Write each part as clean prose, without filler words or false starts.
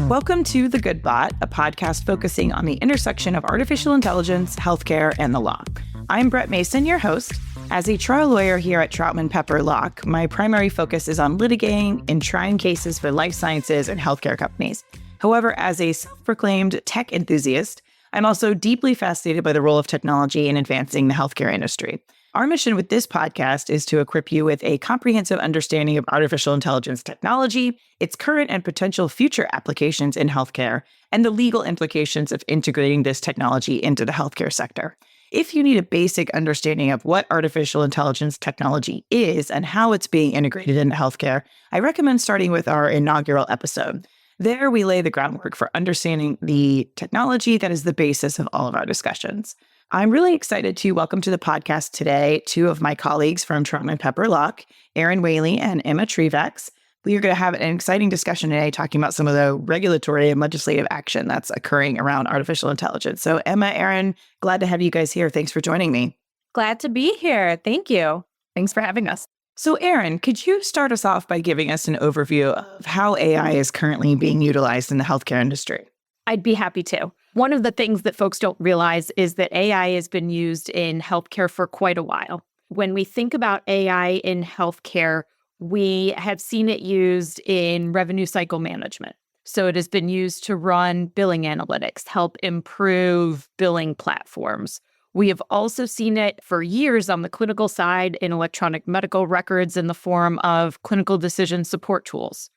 Welcome to The Good Bot, a podcast focusing on the intersection of artificial intelligence, healthcare, and the law. I'm Brett Mason, your host. As a trial lawyer here at Troutman Pepper Locke, my primary focus is on litigating and trying cases for life sciences and healthcare companies. However, as a self-proclaimed tech enthusiast, I'm also deeply fascinated by the role of technology in advancing the healthcare industry. Our mission with this podcast is to equip you with a comprehensive understanding of artificial intelligence technology, its current and potential future applications in healthcare, and the legal implications of integrating this technology into the healthcare sector. If you need a basic understanding of what artificial intelligence technology is and how it's being integrated into healthcare, I recommend starting with our inaugural episode. There, we lay the groundwork for understanding the technology that is the basis of all of our discussions. I'm really excited to welcome to the podcast today two of my colleagues from Troutman Pepper Locke, Whaley and Emma Trivax. We are going to have an exciting discussion today talking about some of the regulatory and legislative action that's occurring around artificial intelligence. So Emma, Erin, glad to have you guys here. Thanks for joining me. Glad to be here. Thank you. Thanks for having us. So Erin, could you start us off by giving us an overview of how AI is currently being utilized in the healthcare industry? I'd be happy to. One of the things that folks don't realize is that AI has been used in healthcare for quite a while. When we think about AI in healthcare, we have seen it used in revenue cycle management. So it has been used to run billing analytics, help improve billing platforms. We have also seen it for years on the clinical side in electronic medical records in the form of clinical decision support tools,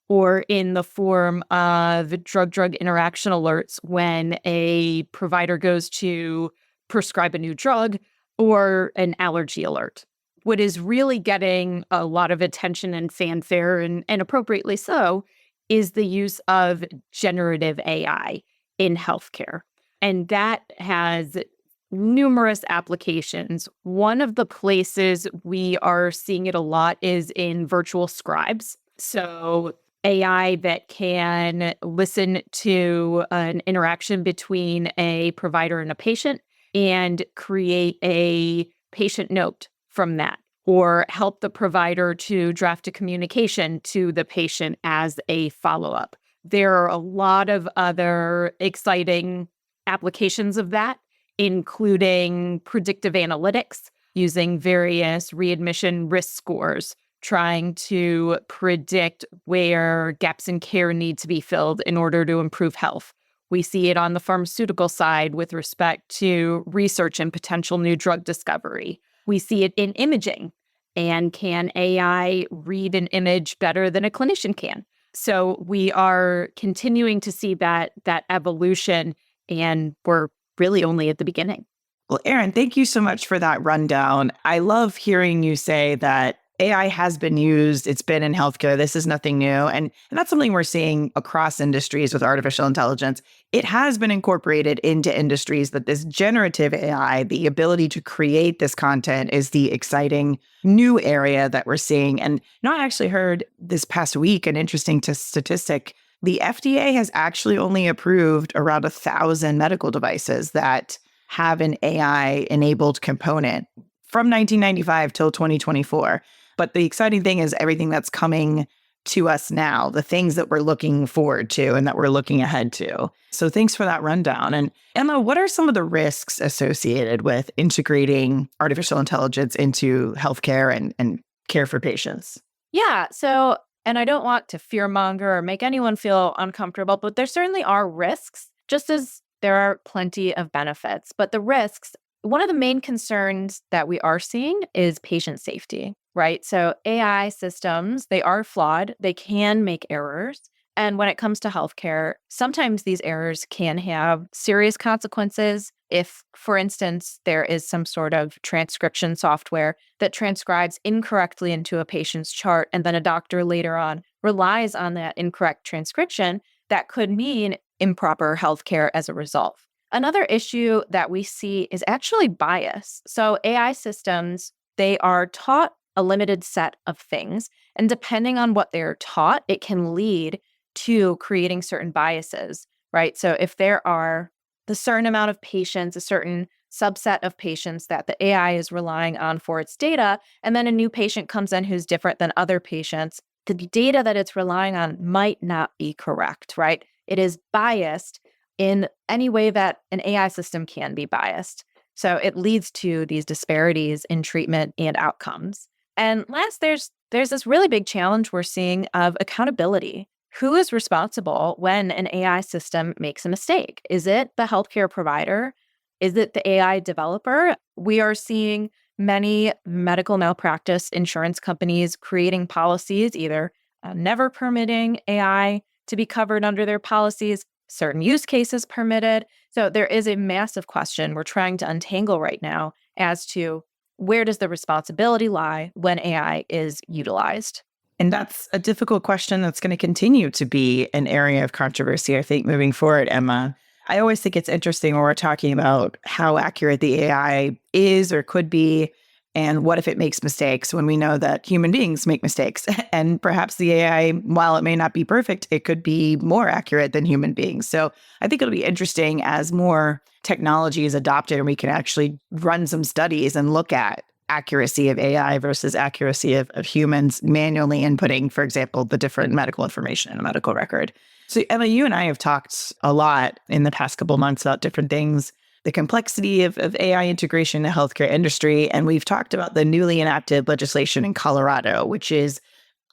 or in the form of drug-drug interaction alerts when a provider goes to prescribe a new drug, or an allergy alert. What is really getting a lot of attention and fanfare, and appropriately so, is the use of generative AI in healthcare. And that has numerous applications. One of the places we are seeing it a lot is in virtual scribes. So AI that can listen to an interaction between a provider and a patient and create a patient note from that, or help the provider to draft a communication to the patient as a follow-up. There are a lot of other exciting applications of that, including predictive analytics, using various readmission risk scores, trying to predict where gaps in care need to be filled in order to improve health. We see it on the pharmaceutical side with respect to research and potential new drug discovery. We see it in imaging. And can AI read an image better than a clinician can? So we are continuing to see that evolution, and we're really only at the beginning. Well, Erin, thank you so much for that rundown. I love hearing you say that AI has been used. It's been in healthcare. This is nothing new. And that's something we're seeing across industries with artificial intelligence. It has been incorporated into industries, that this generative AI, the ability to create this content, is the exciting new area that we're seeing. And I actually heard this past week an interesting statistic. The FDA has actually only approved around 1,000 medical devices that have an AI-enabled component from 1995 till 2024. But the exciting thing is everything that's coming to us now, the things that we're looking forward to and that we're looking ahead to. So thanks for that rundown. And Emma, what are some of the risks associated with integrating artificial intelligence into healthcare and care for patients? Yeah. So, and I don't want to fearmonger or make anyone feel uncomfortable, but there certainly are risks, just as there are plenty of benefits. But the risks, one of the main concerns that we are seeing is patient safety, right? So AI systems, they are flawed. They can make errors. And when it comes to healthcare, sometimes these errors can have serious consequences. If, for instance, there is some sort of transcription software that transcribes incorrectly into a patient's chart, and then a doctor later on relies on that incorrect transcription, that could mean improper healthcare as a result. Another issue that we see is actually bias. So AI systems, they are taught a limited set of things, and depending on what they're taught, it can lead to creating certain biases, right? So if there are a certain amount of patients, a certain subset of patients that the AI is relying on for its data, and then a new patient comes in who's different than other patients, the data that it's relying on might not be correct, right? It is biased in any way that an AI system can be biased. So it leads to these disparities in treatment and outcomes. And last, there's this really big challenge we're seeing of accountability. Who is responsible when an AI system makes a mistake? Is it the healthcare provider? Is it the AI developer? We are seeing many medical malpractice insurance companies creating policies, either never permitting AI to be covered under their policies, certain use cases permitted. So there is a massive question we're trying to untangle right now as to where does the responsibility lie when AI is utilized? And that's a difficult question that's going to continue to be an area of controversy, I think, moving forward, Emma. I always think it's interesting when we're talking about how accurate the AI is or could be, and what if it makes mistakes when we know that human beings make mistakes. And perhaps the AI, while it may not be perfect, it could be more accurate than human beings. So I think it'll be interesting as more technology is adopted and we can actually run some studies and look at accuracy of AI versus accuracy of humans manually inputting, for example, the different medical information in a medical record. So Emma, you and I have talked a lot in the past couple of months about different things, the complexity of AI integration in the healthcare industry. And we've talked about the newly enacted legislation in Colorado, which is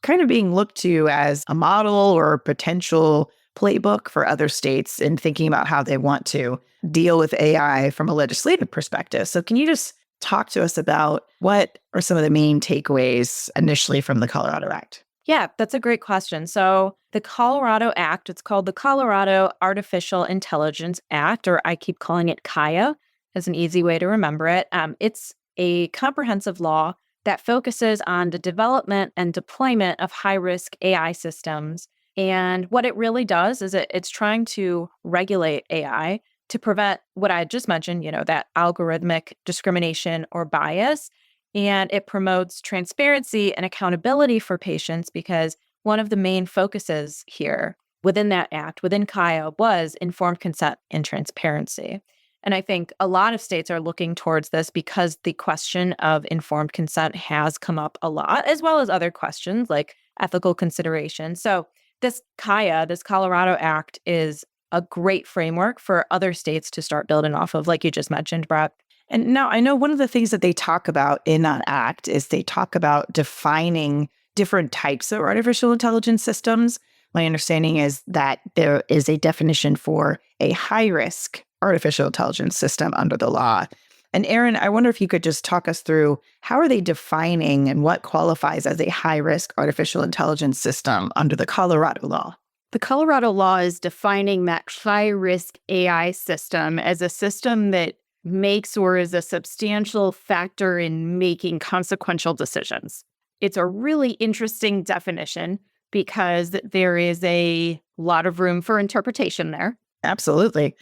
kind of being looked to as a model or a potential playbook for other states in thinking about how they want to deal with AI from a legislative perspective. So can you just talk to us about what are some of the main takeaways initially from the Colorado Act? Yeah, that's a great question. So the Colorado Act, it's called the Colorado Artificial Intelligence Act, or I keep calling it CAIA as an easy way to remember it. It's a comprehensive law that focuses on the development and deployment of high-risk AI systems. And what it really does is it's trying to regulate AI to prevent what I just mentioned, that algorithmic discrimination or bias. And it promotes transparency and accountability for patients because one of the main focuses here within that act, within CAIA, was informed consent and transparency. And I think a lot of states are looking towards this because the question of informed consent has come up a lot, as well as other questions like ethical consideration. So this CAIA, this Colorado Act, is a great framework for other states to start building off of, like you just mentioned, Brett. And now I know one of the things that they talk about in that act is they talk about defining different types of artificial intelligence systems. My understanding is that there is a definition for a high-risk artificial intelligence system under the law. And Erin, I wonder if you could just talk us through how are they defining and what qualifies as a high-risk artificial intelligence system under the Colorado law? The Colorado law is defining that high-risk AI system as a system that makes or is a substantial factor in making consequential decisions. It's a really interesting definition because there is a lot of room for interpretation there. Absolutely.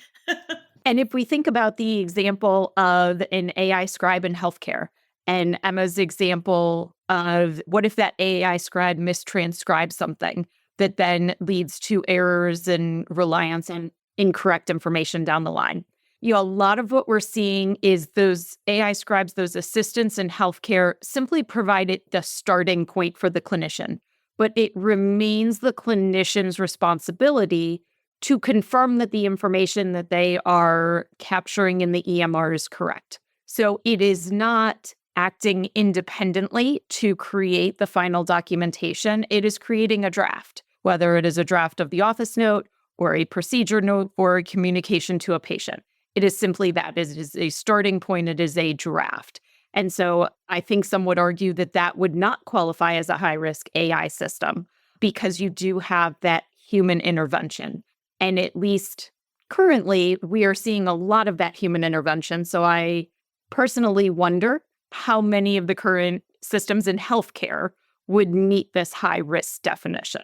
And if we think about the example of an AI scribe in healthcare and Emma's example of what if that AI scribe mistranscribes something that then leads to errors and reliance on incorrect information down the line. A lot of what we're seeing is those AI scribes, those assistants in healthcare simply provided the starting point for the clinician, but it remains the clinician's responsibility to confirm that the information that they are capturing in the EMR is correct. So it is not acting independently to create the final documentation. It is creating a draft, whether it is a draft of the office note or a procedure note or a communication to a patient. It is simply that. It is a starting point. It is a draft. And so I think some would argue that that would not qualify as a high-risk AI system because you do have that human intervention. And at least currently, we are seeing a lot of that human intervention. So I personally wonder how many of the current systems in healthcare would meet this high-risk definition.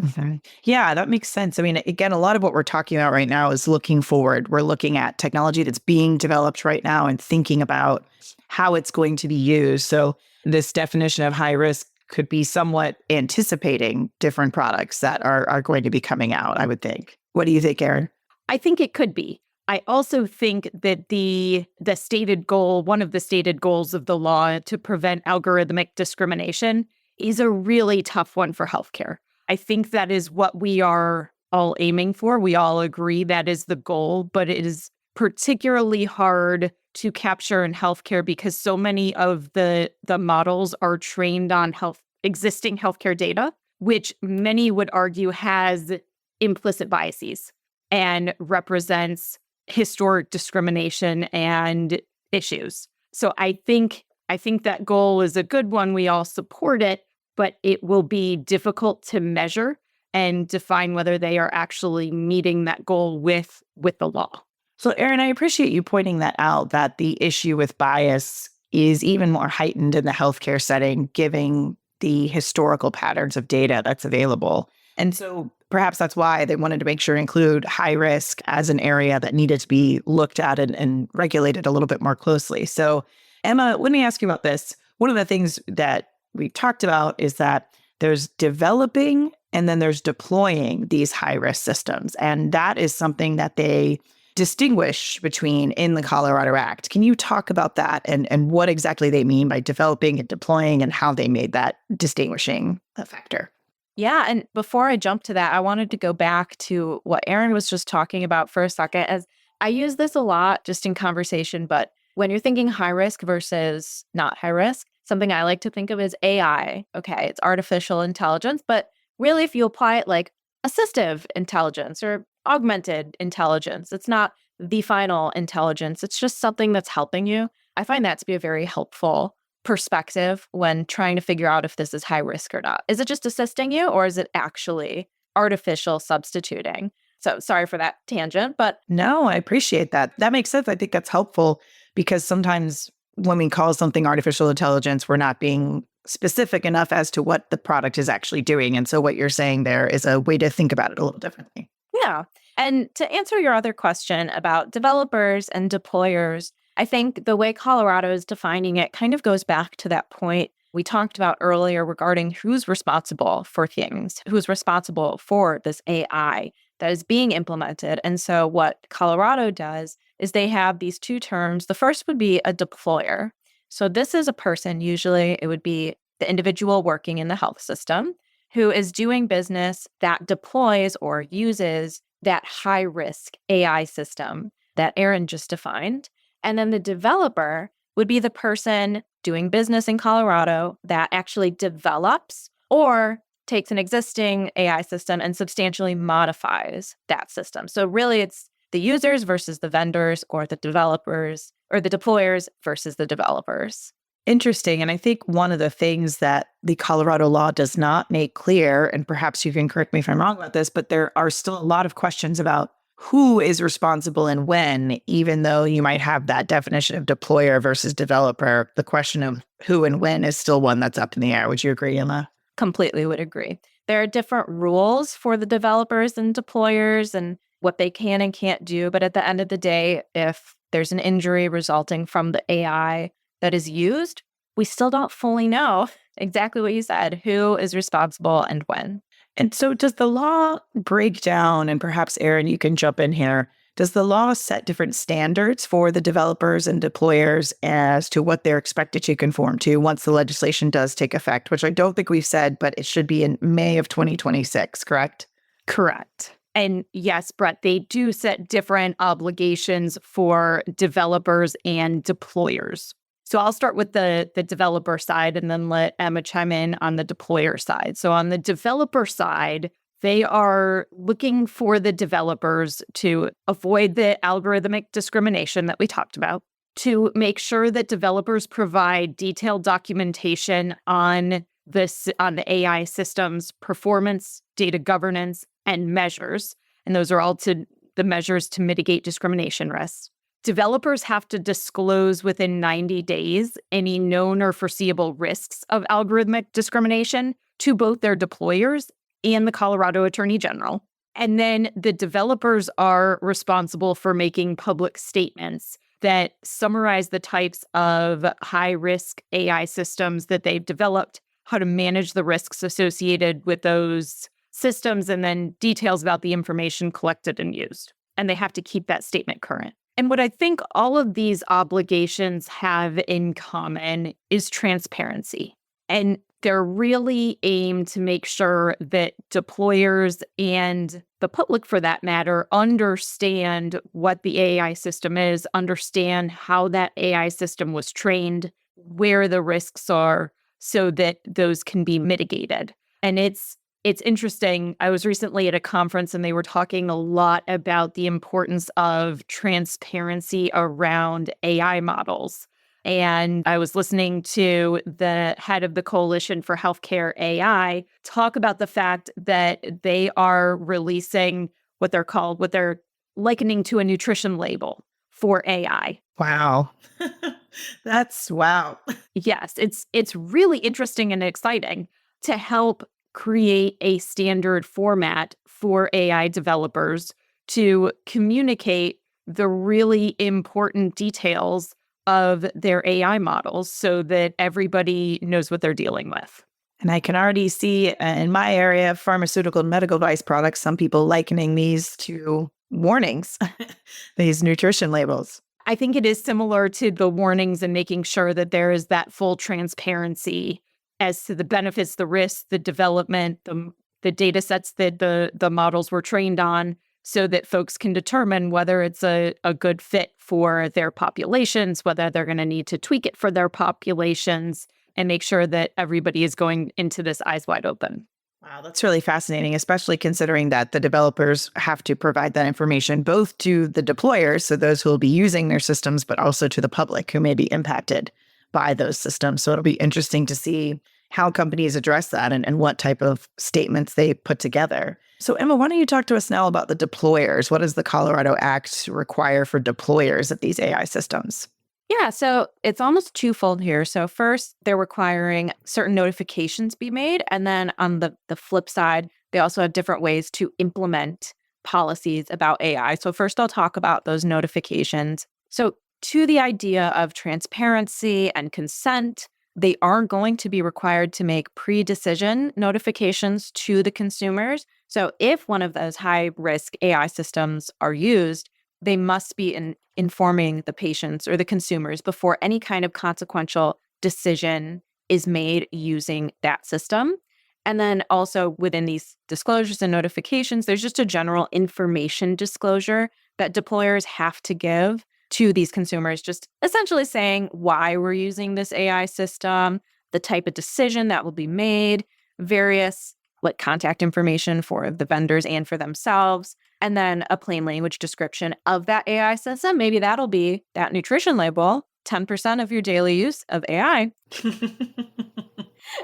Okay. Yeah, that makes sense. I mean, again, a lot of what we're talking about right now is looking forward. We're looking at technology that's being developed right now and thinking about how it's going to be used. So this definition of high risk could be somewhat anticipating different products that are going to be coming out, I would think. What do you think, Erin? I think it could be. I also think that the stated goal, one of the stated goals of the law to prevent algorithmic discrimination is a really tough one for healthcare. I think that is what we are all aiming for. We all agree that is the goal, but it is particularly hard to capture in healthcare because so many of the models are trained on existing healthcare data, which many would argue has implicit biases and represents historic discrimination and issues. So I think that goal is a good one. We all support it, but it will be difficult to measure and define whether they are actually meeting that goal with the law. So, Erin, I appreciate you pointing that out, that the issue with bias is even more heightened in the healthcare setting, given the historical patterns of data that's available. And so perhaps that's why they wanted to make sure to include high risk as an area that needed to be looked at and regulated a little bit more closely. So, Emma, let me ask you about this. One of the things that we've talked about is that there's developing and then there's deploying these high risk systems. And that is something that they distinguish between in the Colorado Act. Can you talk about that and what exactly they mean by developing and deploying and how they made that distinguishing factor? Yeah. And before I jump to that, I wanted to go back to what Erin was just talking about for a second, as I use this a lot just in conversation, but when you're thinking high risk versus not high risk, something I like to think of as AI. Okay, it's artificial intelligence, but really if you apply it like assistive intelligence or augmented intelligence, it's not the final intelligence. It's just something that's helping you. I find that to be a very helpful perspective when trying to figure out if this is high risk or not. Is it just assisting you or is it actually artificial substituting? So sorry for that tangent, but No, I appreciate that. That makes sense. I think that's helpful because sometimes when we call something artificial intelligence, we're not being specific enough as to what the product is actually doing. And so what you're saying there is a way to think about it a little differently. yeah. And to answer your other question about developers and deployers, I think the way Colorado is defining it kind of goes back to that point we talked about earlier regarding who's responsible for things, who's responsible for this AI that is being implemented. And so what Colorado does is they have these two terms. The first would be a deployer. So this is a person, usually it would be the individual working in the health system who is doing business that deploys or uses that high-risk AI system that Erin just defined. And then the developer would be the person doing business in Colorado that actually develops or takes an existing AI system and substantially modifies that system. So really it's the users versus the vendors, or the developers or the deployers versus the developers. Interesting. And I think one of the things that the Colorado law does not make clear, and perhaps you can correct me if I'm wrong about this, but there are still a lot of questions about who is responsible and when, even though you might have that definition of deployer versus developer, the question of who and when is still one that's up in the air. Would you agree, Emma? Completely would agree. There are different rules for the developers and deployers and what they can and can't do. But at the end of the day, if there's an injury resulting from the AI that is used, we still don't fully know exactly what you said, who is responsible and when. And so does the law break down, and perhaps Erin, you can jump in here, does the law set different standards for the developers and deployers as to what they're expected to conform to once the legislation does take effect, which I don't think we've said, but it should be in May of 2026, correct? Correct. And yes, Brett, they do set different obligations for developers and deployers. So I'll start with the developer side and then let Emma chime in on the deployer side. So on the developer side, they are looking for the developers to avoid the algorithmic discrimination that we talked about, to make sure that developers provide detailed documentation on the AI system's performance, data governance, and measures. And those are all the measures to mitigate discrimination risks. Developers have to disclose within 90 days any known or foreseeable risks of algorithmic discrimination to both their deployers and the Colorado Attorney General. And then the developers are responsible for making public statements that summarize the types of high-risk AI systems that they've developed, how to manage the risks associated with those systems, and then details about the information collected and used. and they have to keep that statement current. And what I think all of these obligations have in common is transparency. And they're really aimed to make sure that deployers and the public, for that matter, understand what the AI system is, understand how that AI system was trained, where the risks are, so that those can be mitigated. And it's interesting. I was recently at a conference and they were talking a lot about the importance of transparency around AI models. And I was listening to the head of the Coalition for Healthcare AI talk about the fact that they are releasing what they're likening to a nutrition label for AI. Wow. Wow. Yes, it's really interesting and exciting to help create a standard format for AI developers to communicate the really important details of their AI models so that everybody knows what they're dealing with. And I can already see in my area, pharmaceutical and medical device products, some people likening these to warnings, these nutrition labels. I think it is similar to the warnings and making sure that there is that full transparency as to the benefits, the risks, the development, the data sets that the models were trained on, so that folks can determine whether it's a good fit for their populations, whether they're going to need to tweak it for their populations, and make sure that everybody is going into this eyes wide open. Wow, that's really fascinating, especially considering that the developers have to provide that information both to the deployers, so those who will be using their systems, but also to the public who may be impacted by those systems. So it'll be interesting to see how companies address that and what type of statements they put together. So Emma, why don't you talk to us now about the deployers? What does the Colorado Act require for deployers of these AI systems? Yeah, so it's almost twofold here. So first, they're requiring certain notifications be made. And then on the flip side, they also have different ways to implement policies about AI. So first, I'll talk about those notifications. So to the idea of transparency and consent, they are going to be required to make pre-decision notifications to the consumers. So if one of those high-risk AI systems are used, they must be informing the patients or the consumers before any kind of consequential decision is made using that system. And then also within these disclosures and notifications, there's just a general information disclosure that deployers have to give to these consumers, just essentially saying why we're using this AI system, the type of decision that will be made, various contact information for the vendors and for themselves, and then a plain language description of that AI system. Maybe that'll be that nutrition label, 10% of your daily use of AI.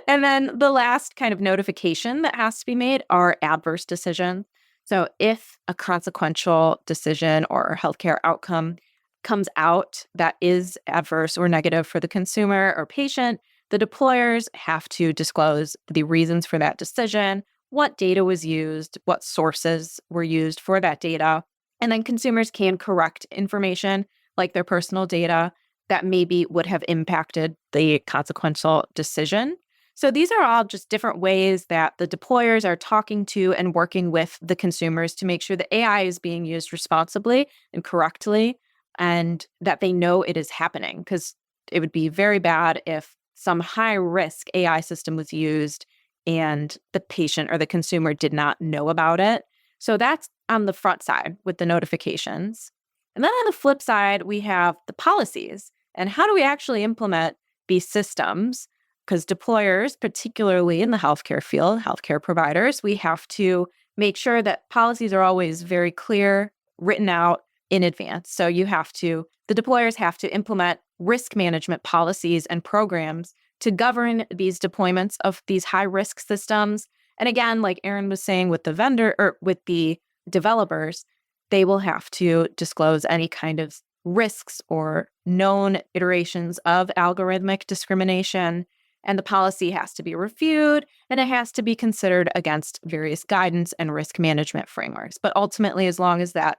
And then the last kind of notification that has to be made are adverse decisions. So if a consequential decision or healthcare outcome comes out that is adverse or negative for the consumer or patient, the deployers have to disclose the reasons for that decision, what data was used, what sources were used for that data. And then consumers can correct information like their personal data that maybe would have impacted the consequential decision. So these are all just different ways that the deployers are talking to and working with the consumers to make sure that AI is being used responsibly and correctly, and that they know it is happening, because it would be very bad if some high-risk AI system was used and the patient or the consumer did not know about it. So that's on the front side with the notifications. And then on the flip side, we have the policies. And how do we actually implement these systems? Because deployers, particularly in the healthcare field, healthcare providers, we have to make sure that policies are always very clear, written out in advance. So the deployers have to implement risk management policies and programs to govern these deployments of these high-risk systems. And again, like Erin was saying with the vendor or with the developers, they will have to disclose any kind of risks or known iterations of algorithmic discrimination. And the policy has to be reviewed, and it has to be considered against various guidance and risk management frameworks. But ultimately, as long as that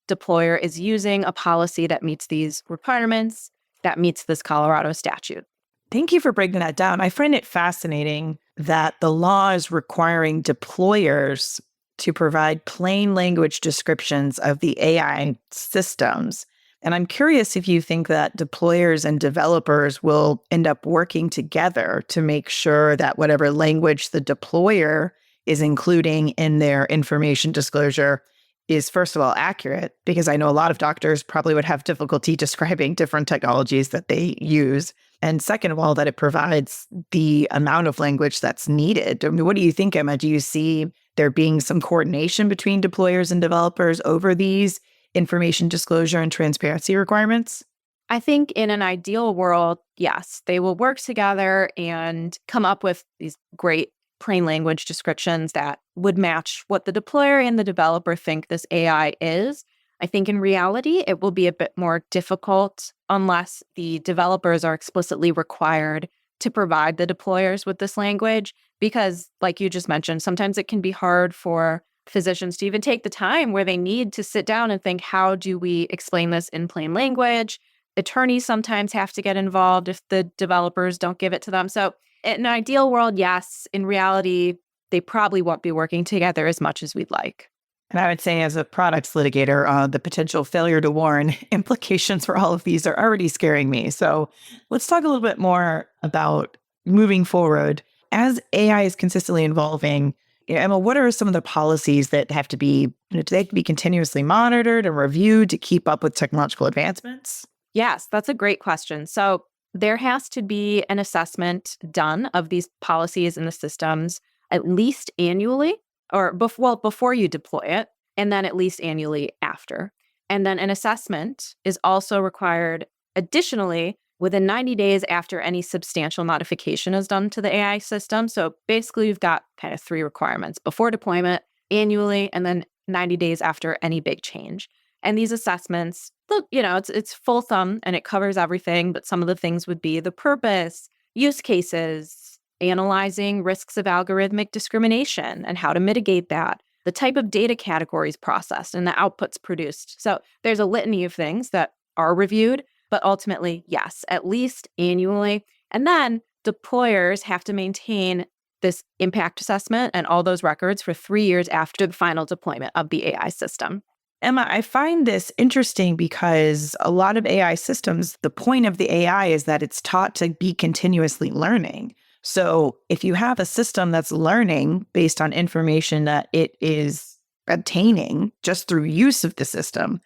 deployer is using a policy that meets these requirements, that meets this Colorado statute. Thank you for breaking that down. I find it fascinating that the law is requiring deployers to provide plain language descriptions of the AI systems. And I'm curious if you think that deployers and developers will end up working together to make sure that whatever language the deployer is including in their information disclosure is, first of all, accurate, because I know a lot of doctors probably would have difficulty describing different technologies that they use. And second of all, that it provides the amount of language that's needed. I mean, what do you think, Emma? Do you see there being some coordination between deployers and developers over these information disclosure and transparency requirements? I think in an ideal world, yes, they will work together and come up with these great plain language descriptions that would match what the deployer and the developer think this AI is. I think in reality, it will be a bit more difficult unless the developers are explicitly required to provide the deployers with this language, because like you just mentioned, sometimes it can be hard for physicians to even take the time where they need to sit down and think, how do we explain this in plain language? Attorneys sometimes have to get involved if the developers don't give it to them. So in an ideal world, yes. In reality, they probably won't be working together as much as we'd like. And I would say, as a products litigator, the potential failure to warn implications for all of these are already scaring me. So let's talk a little bit more about moving forward. As AI is consistently evolving, Emma, what are some of the policies that have to be, do they have to be continuously monitored and reviewed to keep up with technological advancements? Yes, that's a great question. So there has to be an assessment done of these policies and the systems at least annually, or before you deploy it, and then at least annually after. And then an assessment is also required additionally within 90 days after any substantial modification is done to the AI system. So basically, you've got kind of three requirements: before deployment, annually, and then 90 days after any big change. And these assessments, look, it's full thumb and it covers everything, but some of the things would be the purpose, use cases, analyzing risks of algorithmic discrimination and how to mitigate that, the type of data categories processed and the outputs produced. So there's a litany of things that are reviewed, but ultimately, yes, at least annually. And then deployers have to maintain this impact assessment and all those records for 3 years after the final deployment of the AI system. Emma, I find this interesting because a lot of AI systems, the point of the AI is that it's taught to be continuously learning. So if you have a system that's learning based on information that it is obtaining just through use of the system,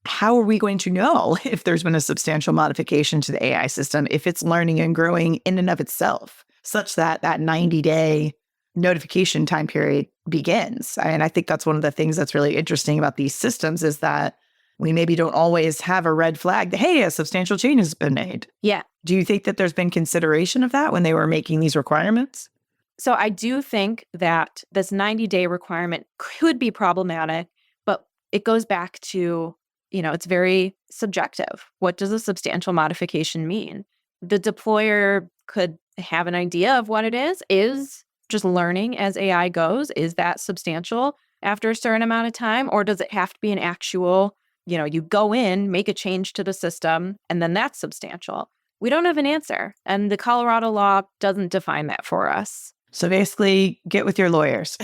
how are we going to know if there's been a substantial modification to the AI system if it's learning and growing in and of itself, such that that 90-day notification time period begins? And I think that's one of the things that's really interesting about these systems is that we maybe don't always have a red flag that, hey, a substantial change has been made. Yeah. Do you think that there's been consideration of that when they were making these requirements? So I do think that this 90-day requirement could be problematic, but it goes back to, it's very subjective. What does a substantial modification mean? The deployer could have an idea of what it is just learning as AI goes. Is that substantial after a certain amount of time? Or does it have to be an actual, you go in, make a change to the system, and then that's substantial? We don't have an answer. And the Colorado law doesn't define that for us. So basically, get with your lawyers.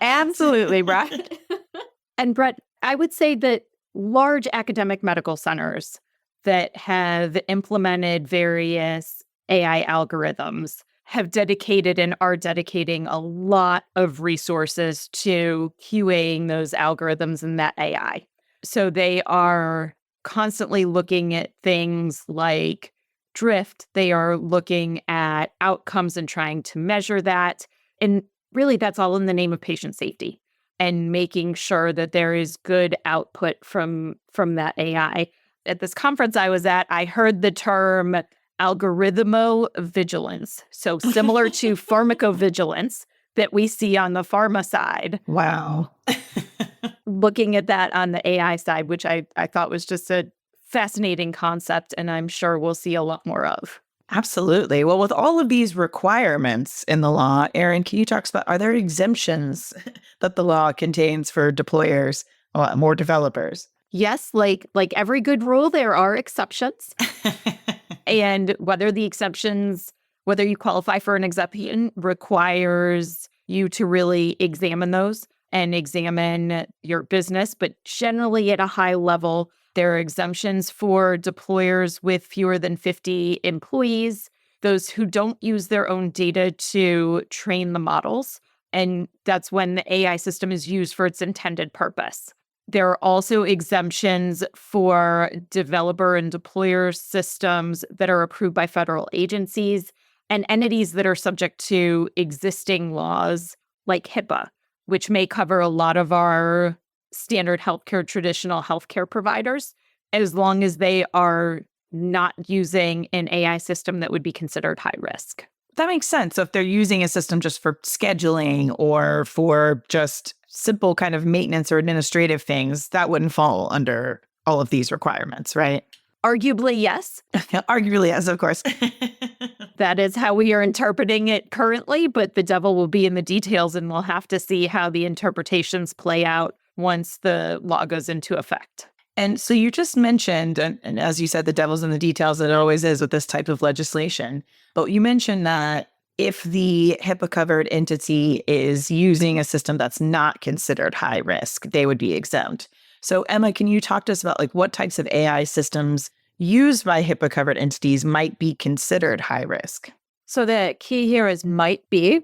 Absolutely, Brett. And Brett, I would say that large academic medical centers that have implemented various AI algorithms have dedicated and are dedicating a lot of resources to QAing those algorithms and that AI. So they are constantly looking at things like drift. They are looking at outcomes and trying to measure that. And really, that's all in the name of patient safety and making sure that there is good output from that AI. At this conference I was at, I heard the term algorithmovigilance. So similar to pharmacovigilance that we see on the pharma side. Wow. Looking at that on the AI side, which I thought was just a fascinating concept, and I'm sure we'll see a lot more of. Absolutely. Well, with all of these requirements in the law, Erin, can you talk about, are there exemptions that the law contains for deployers or more developers? Yes, like every good rule, there are exceptions. And whether you qualify for an exception requires you to really examine those. and examine your business, but generally at a high level, there are exemptions for deployers with fewer than 50 employees, those who don't use their own data to train the models. And that's when the AI system is used for its intended purpose. There are also exemptions for developer and deployer systems that are approved by federal agencies and entities that are subject to existing laws like HIPAA, which may cover a lot of our standard healthcare, traditional healthcare providers, as long as they are not using an AI system that would be considered high risk. That makes sense. So if they're using a system just for scheduling or for just simple kind of maintenance or administrative things, that wouldn't fall under all of these requirements, right? Arguably, yes. Arguably, yes, of course. That is how we are interpreting it currently, but the devil will be in the details, and we'll have to see how the interpretations play out once the law goes into effect. And so you just mentioned, and as you said, the devil's in the details, that it always is with this type of legislation. But you mentioned that if the HIPAA-covered entity is using a system that's not considered high risk, they would be exempt. So Emma, can you talk to us about what types of AI systems used by HIPAA-covered entities might be considered high risk? So the key here is might be.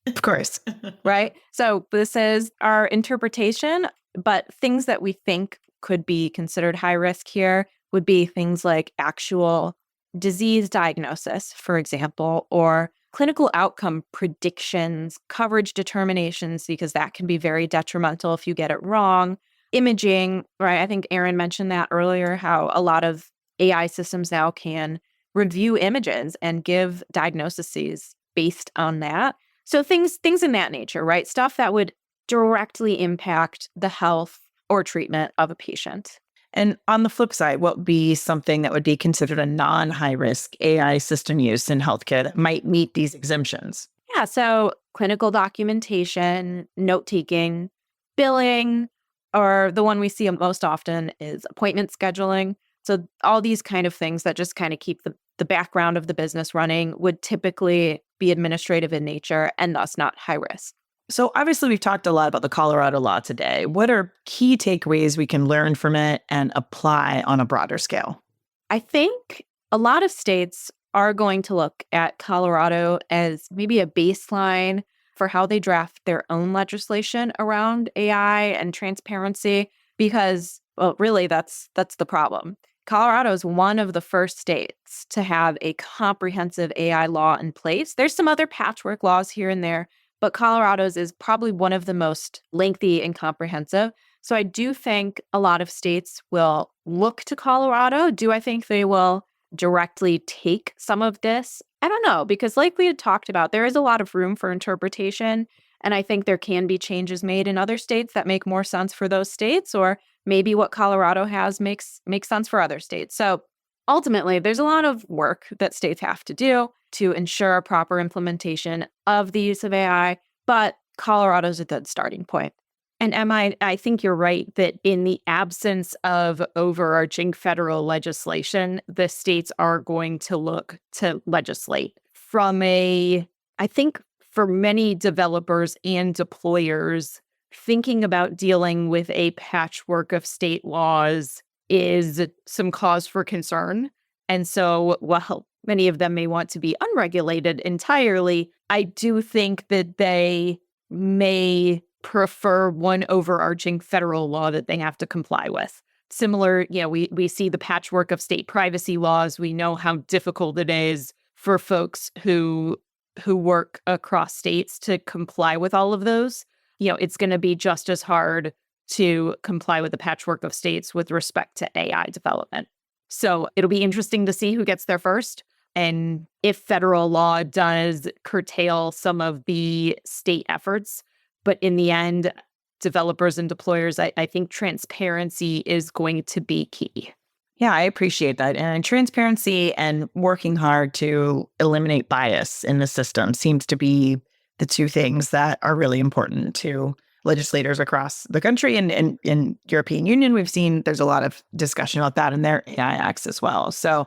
Of course. Right? So this is our interpretation, but things that we think could be considered high risk here would be things like actual disease diagnosis, for example, or clinical outcome predictions, coverage determinations, because that can be very detrimental if you get it wrong. Imaging, right? I think Erin mentioned that earlier, how a lot of AI systems now can review images and give diagnoses based on that. So things in that nature, right? Stuff that would directly impact the health or treatment of a patient. And on the flip side, what would be something that would be considered a non-high risk AI system use in healthcare that might meet these exemptions? Yeah, so clinical documentation, note-taking, billing, or the one we see most often is appointment scheduling. So all these kind of things that just kind of keep the background of the business running would typically be administrative in nature and thus not high risk. So obviously we've talked a lot about the Colorado law today. What are key takeaways we can learn from it and apply on a broader scale? I think a lot of states are going to look at Colorado as maybe a baseline for how they draft their own legislation around AI and transparency, because, well, really that's the problem. Colorado is one of the first states to have a comprehensive AI law in place. There's some other patchwork laws here and there, but Colorado's is probably one of the most lengthy and comprehensive. So I do think a lot of states will look to Colorado. Do I think they will directly take some of this? I don't know, because like we had talked about, there is a lot of room for interpretation. And I think there can be changes made in other states that make more sense for those states, or maybe what Colorado has makes sense for other states. So ultimately, there's a lot of work that states have to do to ensure a proper implementation of the use of AI, but Colorado's a good starting point. And Emma, I think you're right that in the absence of overarching federal legislation, the states are going to look to legislate. I think for many developers and deployers, thinking about dealing with a patchwork of state laws is some cause for concern. And so while many of them may want to be unregulated entirely, I do think that they may prefer one overarching federal law that they have to comply with. Similar, we see the patchwork of state privacy laws. We know how difficult it is for folks who work across states to comply with all of those. It's going to be just as hard to comply with the patchwork of states with respect to AI development. So it'll be interesting to see who gets there first. And if federal law does curtail some of the state efforts, but in the end, developers and deployers, I think transparency is going to be key. Yeah, I appreciate that. And transparency and working hard to eliminate bias in the system seems to be the two things that are really important to legislators across the country. And in European Union, we've seen there's a lot of discussion about that in their AI acts as well. So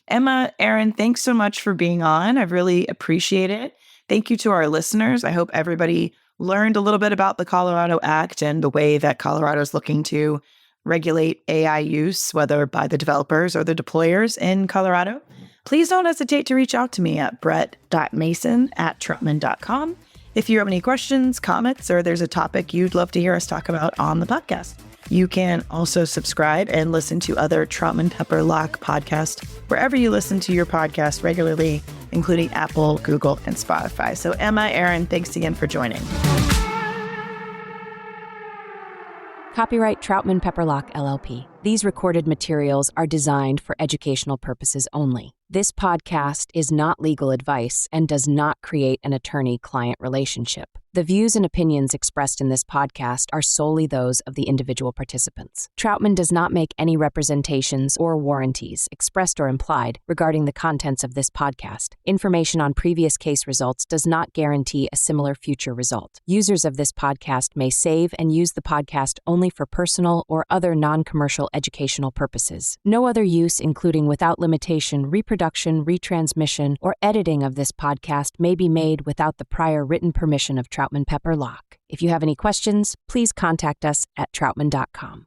Emma, Erin, thanks so much for being on. I really appreciate it. Thank you to our listeners. I hope everybody learned a little bit about the Colorado Act and the way that Colorado is looking to regulate AI use, whether by the developers or the deployers in Colorado, please don't hesitate to reach out to me at brett.mason@troutman.com if you have any questions, comments, or there's a topic you'd love to hear us talk about on the podcast. You can also subscribe and listen to other Troutman Pepper Locke podcasts wherever you listen to your podcast regularly, including Apple, Google, and Spotify. So Emma, Erin, thanks again for joining. Copyright Troutman Pepper Locke, LLP. These recorded materials are designed for educational purposes only. This podcast is not legal advice and does not create an attorney-client relationship. The views and opinions expressed in this podcast are solely those of the individual participants. Troutman does not make any representations or warranties, expressed or implied, regarding the contents of this podcast. Information on previous case results does not guarantee a similar future result. Users of this podcast may save and use the podcast only for personal or other non-commercial educational purposes. No other use, including without limitation, reproduction, retransmission, or editing of this podcast may be made without the prior written permission of Troutman Pepper Locke. If you have any questions, please contact us at troutman.com.